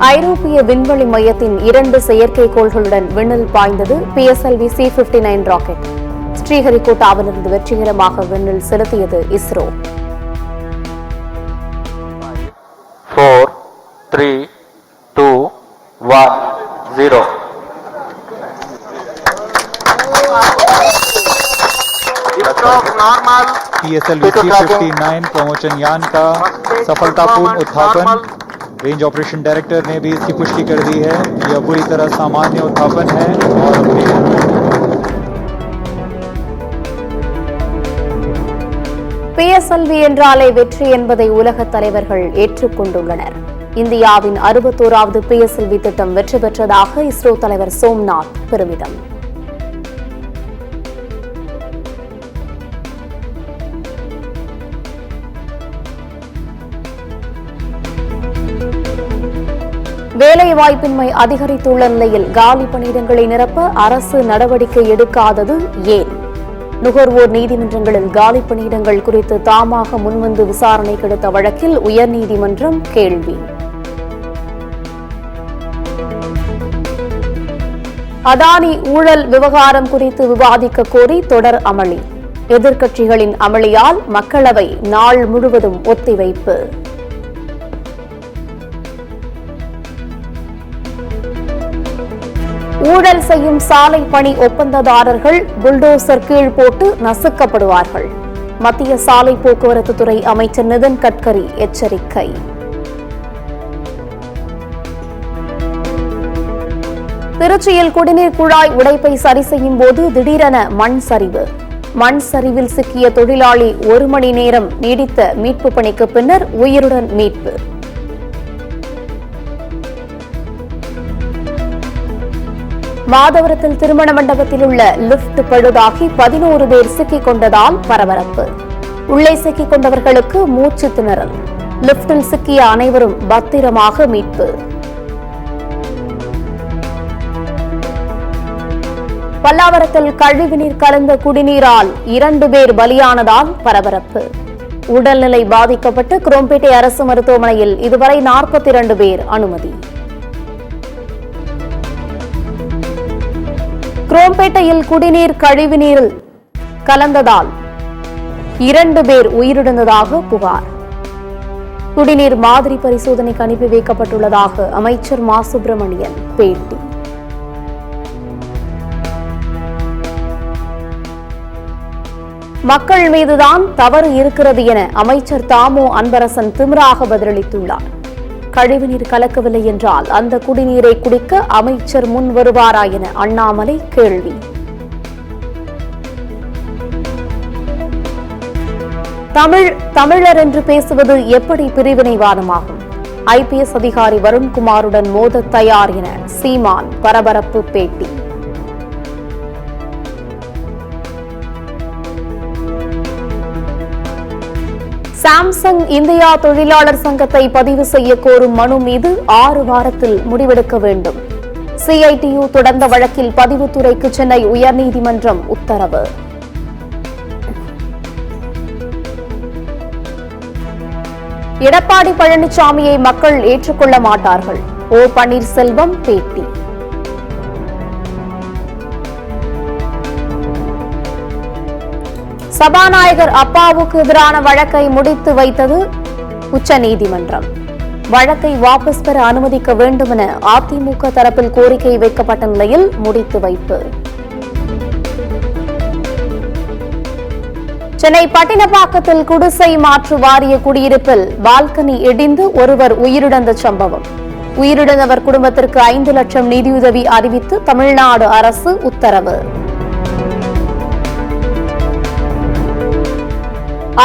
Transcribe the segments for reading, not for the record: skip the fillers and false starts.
ஐரோப்பிய விண்வெளி மையத்தின் 2 செயற்கைக்கோள்களுடன் விண்ணில் பாய்ந்தது PSLV C-59 ராக்கெட். ஸ்ரீஹரிகோட்டாவிலிருந்து வெற்றிகரமாக விண்ணில் செலுத்தியது இஸ்ரோ. 4, 3, 2, 1, 0. PSLV C-59 प्रमोशन यान का सफलतापूर्ण उत्थापन। रेंज ऑपरेशन डायरेक्टर ने भी इसकी पुष्टि कर दी है। यह पूरी तरह सामान्य उत्थापन है और PSLV என்றாலே வெற்றி என்பதை உலக தலைவர்கள் ஏற்றுக்கொண்டுள்ளனர். இந்தியாவின் 61வது PSLV திட்டம் வெற்றி பெற்றதாக இஸ்ரோ தலைவர் சோம்நாத் பெருமிதம். வேலைவாய்ப்பின்மை அதிகரித்துள்ள நிலையில் காலி பணியிடங்களை நிரப்ப அரசு நடவடிக்கை எடுக்காதது ஏன்? நுகர்வோர் நீதிமன்றங்களில் காலி பணியிடங்கள் குறித்து தாமாக முன்வந்து விசாரணைக்கு எடுத்த வழக்கில் உயர்நீதிமன்றம் கேள்வி. அதானி ஊழல் விவகாரம் குறித்து விவாதிக்க கோரி தொடர் அமளி. எதிர்க்கட்சிகளின் அமளியால் மக்களவை நாள் முழுவதும் ஒத்திவைப்பு. ஊழல் செய்யும் சாலை பணி ஒப்பந்ததாரர்கள் புல்டோசர் கீழ் போட்டு நசுக்கப்படுவார்கள். மத்திய சாலை போக்குவரத்து துறை அமைச்சர் நிதின் கட்கரி எச்சரிக்கை. திருச்சியில் குடிநீர் குழாய் உடைப்பை சரி செய்யும் போது திடீரென மண் சரிவு. மண் சரிவில் சிக்கிய தொழிலாளி 1 மணி நேரம் நீடித்த மீட்பு பணிக்கு பின்னர் உயிருடன் மீட்பு. மாதவரத்தில் திருமண மண்டபத்தில் உள்ள லிப்ட் பழுதாகி 11 பேர் சிக்கிக் கொண்டதால் பரபரப்பு. உள்ளே சிக்கிக் கொண்டவர்களுக்கு மூச்சு திணறல். லிப்டில் சிக்கிய அனைவரும் பத்திரமாக மீட்பு. பல்லாவரத்தில் கழிவுநீர் கலந்த குடிநீரால் 2 பேர் பலியானதால் பரபரப்பு. உடல்நிலை பாதிக்கப்பட்டு குரோம்பேட்டை அரசு மருத்துவமனையில் இதுவரை 42 பேர் அனுமதி. குரோம்பேட்டையில் குடிநீர் கழிவுநீரில் கலந்ததால் 2 பேர் உயிரிழந்ததாக புகார். குடிநீர் மாதிரி பரிசோதனைக்கு அனுப்பி வைக்கப்பட்டுள்ளதாக அமைச்சர் மா சுப்பிரமணியன் பேட்டி. மக்கள் மீதுதான் தவறு இருக்கிறது என அமைச்சர் தாமோ அன்பரசன் திமிராக பதிலளித்துள்ளார். கழிவுநீர் கலக்கவில்லை என்றால் அந்த குடிநீரை குடிக்க அமைச்சர் முன் வருவாரா என அண்ணாமலை கேள்வி. தமிழர் என்று பேசுவது எப்படி பிரிவினைவாதமாகும்? IPS அதிகாரி வருண்குமாருடன் மோத தயார் என சீமான் பரபரப்பு பேட்டி. சாம்சங் இந்தியா தொழிலாளர் சங்கத்தை பதிவு செய்ய கோரும் மனு மீது 6 வாரத்தில் முடிவெடுக்க வேண்டும். CITU தொடர்ந்த வழக்கில் பதிவுத்துறைக்கு சென்னை உயர்நீதிமன்றம் உத்தரவு. எடப்பாடி பழனிசாமியை மக்கள் ஏற்றுக்கொள்ள மாட்டார்கள். O பன்னீர்செல்வம் பேட்டி. சபாநாயகர் அப்பாவுக்கு எதிரான வழக்கை முடித்து வைத்தது உச்சநீதிமன்றம். வழக்கை வாபஸ் பெற அனுமதிக்க வேண்டும் என அதிமுக தரப்பில் கோரிக்கை வைக்கப்பட்ட நிலையில் முடித்து வைப்பு. சென்னை பட்டினப்பாக்கத்தில் குடிசை மாற்று வாரிய குடியிருப்பில் பால்கனி இடிந்து ஒருவர் உயிரிழந்த சம்பவம். உயிரிழந்தவர் குடும்பத்திற்கு 5 லட்சம் நிதியுதவி அறிவித்து தமிழ்நாடு அரசு உத்தரவு.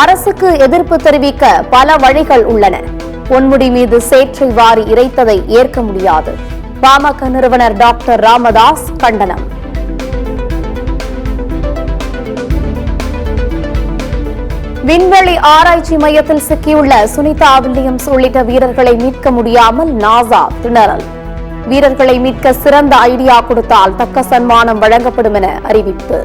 அரசுக்கு எதிர்ப்பு தெரிவிக்க பல வழிகள் உள்ளன. பொன்முடி மீது சேற்றை வாரி இறைத்ததை ஏற்க முடியாது. பாமக நிறுவனர் டாக்டர் ராமதாஸ் கண்டனம். விண்வெளி ஆராய்ச்சி மையத்தில் சிக்கியுள்ள சுனிதா வில்லியம்ஸ் உள்ளிட்ட வீரர்களை மீட்க முடியாமல் நாசா திணறல். வீரர்களை மீட்க சிறந்த ஐடியா கொடுத்தால் தக்க சன்மானம் வழங்கப்படும் என அறிவிப்பு.